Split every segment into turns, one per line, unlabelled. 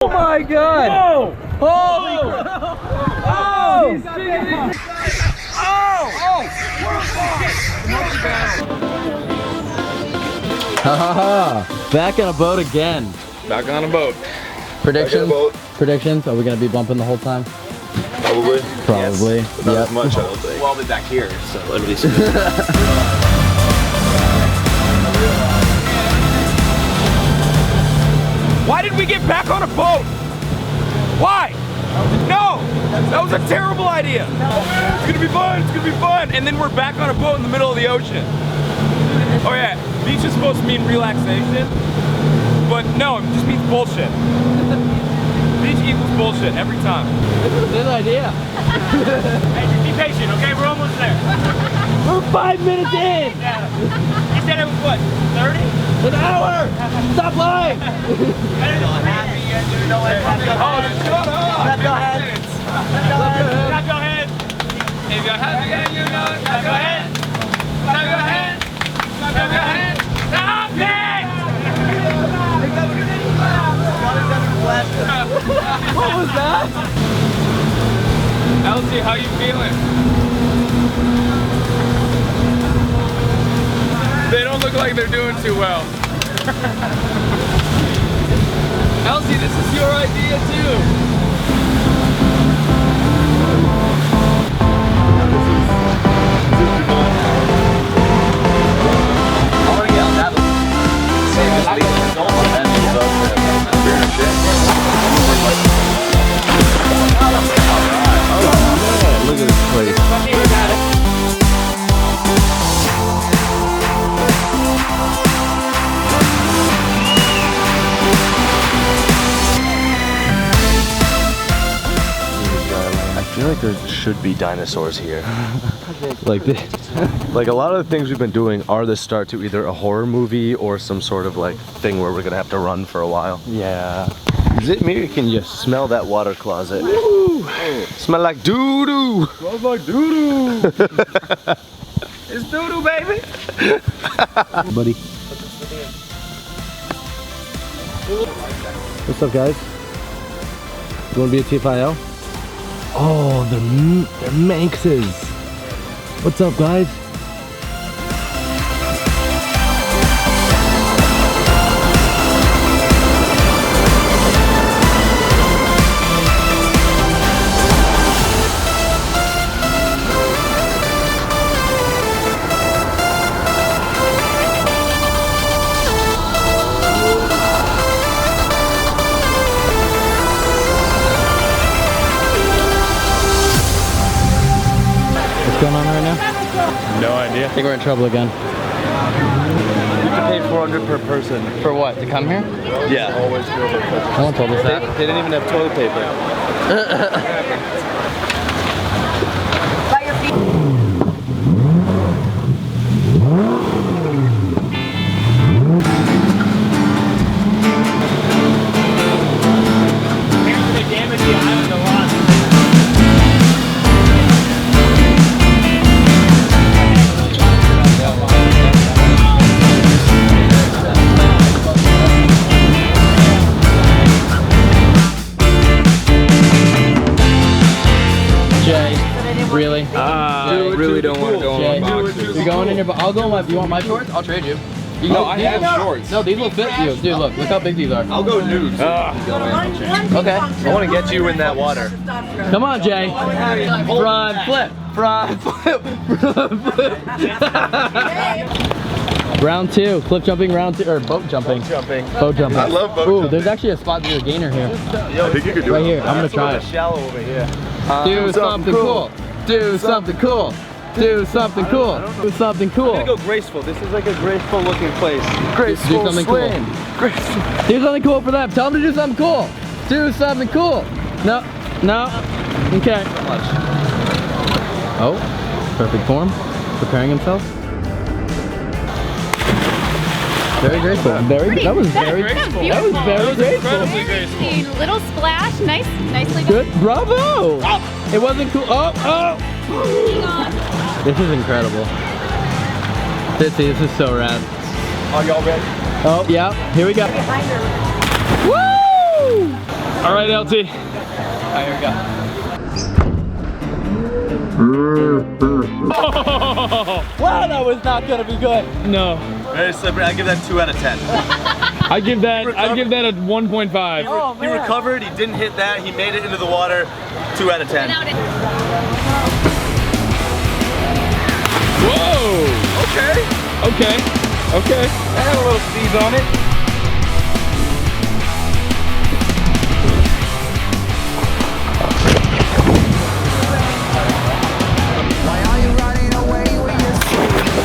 Oh my god!
Whoa!
Holy crap! Oh! Oh! Back on a boat again.
Back on a boat.
Predictions? Predictions? Are we gonna be bumping the whole time?
Probably.
Probably.
Yes. Not as much, I don't think. Well, I'll be back here, so it'll be soon. Why did we get back on a boat? Why? No! That was a terrible idea! It's gonna be fun, it's gonna be fun! And then we're back on a boat in the middle of the ocean. Oh yeah, beach is supposed to mean relaxation, but no, it just means bullshit. Beach equals bullshit every time.
This is a good idea.
Hey, just be patient, okay? We're almost there.
We're 5 minutes in!
Yeah. You said it was what, 30?
An hour! Stop lying!
Oh, shut up!
Clap your hands!
Clap your hands! If you're happy and you know it, clap your hands! Clap your hands! Clap your hands! Stop it!
What was that?
Elsie, how you feeling? They don't look like they're doing too well. Elsie, this is your idea too.
Look at this place.
I feel like there should be dinosaurs here.
Like this.
Like a lot of the things we've been doing are the start to either a horror movie or some sort of like thing where we're gonna have to run for a while.
Yeah.
Is it me or can you smell that water closet? Woo! Smell like doo-doo!
Smells like doo-doo. It's doo-doo, baby.
Buddy. What's up, guys? You wanna be a TFIL? Oh, they're Manxes. What's up, guys? What's going on right now?
No idea.
I think we're in trouble again.
You can pay $400 per person.
For what? To come here?
Yeah. Always go there.
No one told us that.
They didn't even have toilet paper.
They damaged the island a lot.
Jay, really?
I really don't want to go
Jay,
on boxers.
you're going in your. I'll go in my. You want my shorts? I'll trade you.
No, I have shorts.
No, these will fit you. Dude, look how big these are.
I'll go nude.
Okay.
I want to get you in that water.
Come on, Jay. Front flip. Front flip. Front flip. Round 2. Cliff jumping, round 2. Or boat jumping. Boat jumping.
I love boat
Ooh,
jumping.
there's actually a spot to do a gainer here.
I think you could do
Right
it.
here. I'm going to try it.
Shallow over here.
Do something cool. Do something cool. Do something cool. Do something cool.
I'm gonna go graceful. This is like a graceful looking place. Graceful
Do something
swing.
cool.
Graceful.
Do something cool for them. Tell them to do something cool. Do something cool. No. No. Okay. Oh. Perfect form. Preparing himself. Very graceful. That was very graceful. That was very graceful.
Incredibly graceful.
Little splash, nicely done.
Good. Bravo. It wasn't cool. Oh. This is incredible. This is so rad.
Are y'all ready?
Oh, yeah. Here we go. Woo!
All right, LT.
All right, here we go.
Wow, that was not gonna be good.
No.
Very slippery. I give that 2 out of 10.
I give that a 1.5.
He recovered. He didn't hit that. He made it into the water. 2 out of 10.
Whoa.
Okay.
Okay. Okay.
I had a little sneeze on it.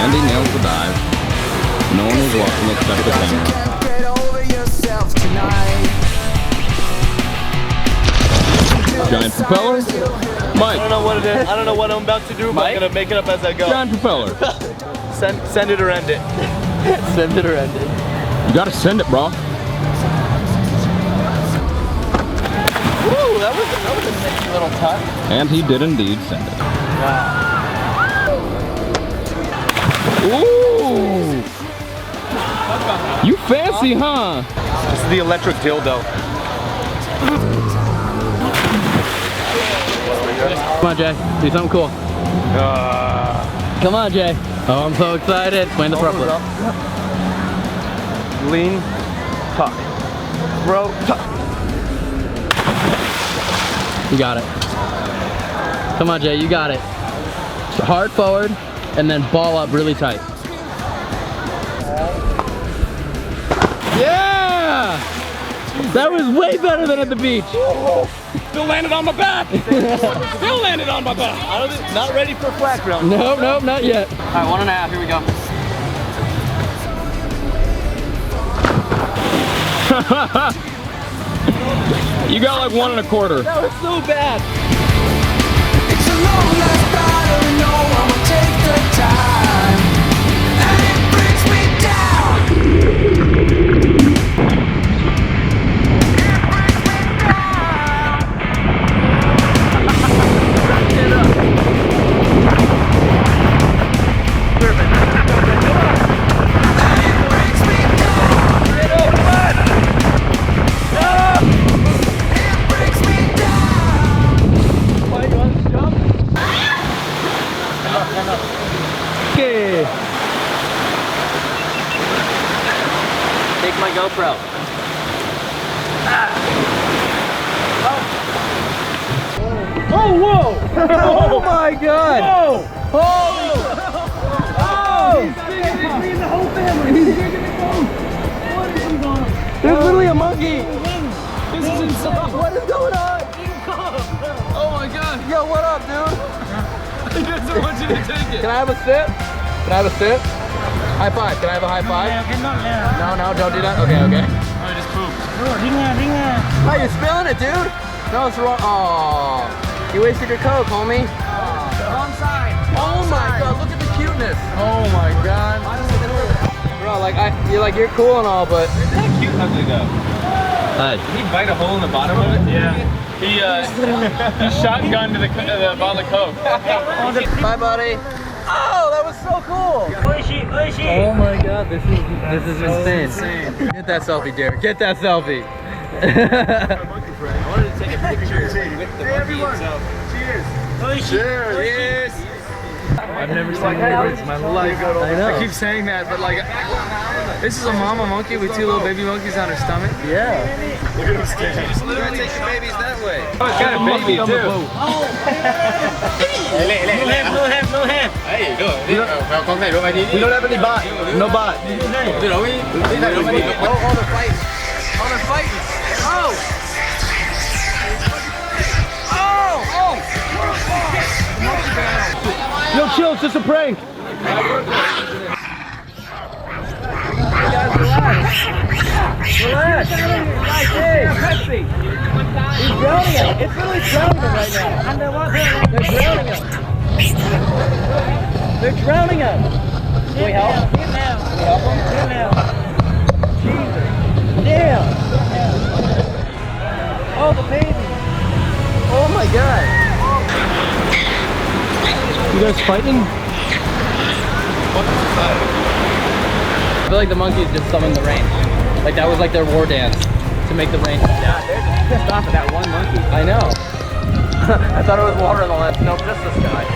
Andy nails the dive. No one was watching except the camera. Giant propeller. Mike.
I don't know what it is. I don't know what I'm about to do, but I'm gonna make it up as I go.
Giant propeller.
Send it or end it.
Send it or end it.
You gotta send it, bro.
Woo, that was a nice little tuck.
And he did indeed send it. Ooh! You fancy, huh?
This is the electric dildo.
Come on, Jay. Do something cool. Come on, Jay. Oh, I'm so excited. Land the front flip.
Lean, tuck. Throw, tuck.
You got it. Come on, Jay. You got it. Hard forward, and then ball up really tight. Yeah! That was way better than at the beach.
Still landed on my back. Still landed on my back.
Not ready for flat ground.
Nope, nope, not yet.
All right, 1.5. Here we go.
You got like 1 1/4.
That was so bad.
It's a long last battle, no one will take the time, and it brings me down.
Okay. Take my GoPro. Oh, whoa! Oh my God! Whoa! Holy! Oh! He's bringing the whole family. He's bringing the boat. What is going on? There's literally a monkey. This is insane. What is going on?
Oh my God.
Yo, what up, dude?
He doesn't want you to take it.
Can I have a sip? Can I have a sip? High five. Can I have a high five? No, no, don't do that. Okay, okay.
I just pooped.
Oh, you're spilling it, dude. No, it's wrong. Oh, you wasted your Coke, homie.
Wrong side.
Oh my God, look at the cuteness. Oh my God. Bro, like you're cool and all, but.
How cute ugly though.
Hi.
Did he bite a hole in the bottom of it? Yeah.
He shotgunned the bottle of Coke.
Bye, buddy. Oh, that was so cool. Oh my God, this is insane. Get that selfie, Derek. Get that selfie.
I wanted to take a picture with the monkey itself. Cheers. Cheers.
I've never seen birds in my life.
I know.
I keep saying that, but like, this is a mama monkey with 2 little baby monkeys on her stomach.
Yeah.
Look at him stand. Just literally take your babies that way.
Oh, it's got a baby
on
too.
the boat.
No hand. Hey, go.
We don't have any bot. No bot.
Oh, they're fighting.
Oh, they're fighting. Oh. Yo, chill, it's just a prank. You guys relax. Relax. Hey, Castee. He's drowning him. It's really drowning him right now. They're drowning him. They're drowning him. Can we help? Can we help him? Jesus. Damn. Oh, the baby. Oh my God. You guys fighting? I feel like the monkeys just summoned the rain. Like that was like their war dance. to make the rain come down.
They're just pissed off at that one monkey.
I know. I thought it was water in the lens. Nope, just this guy.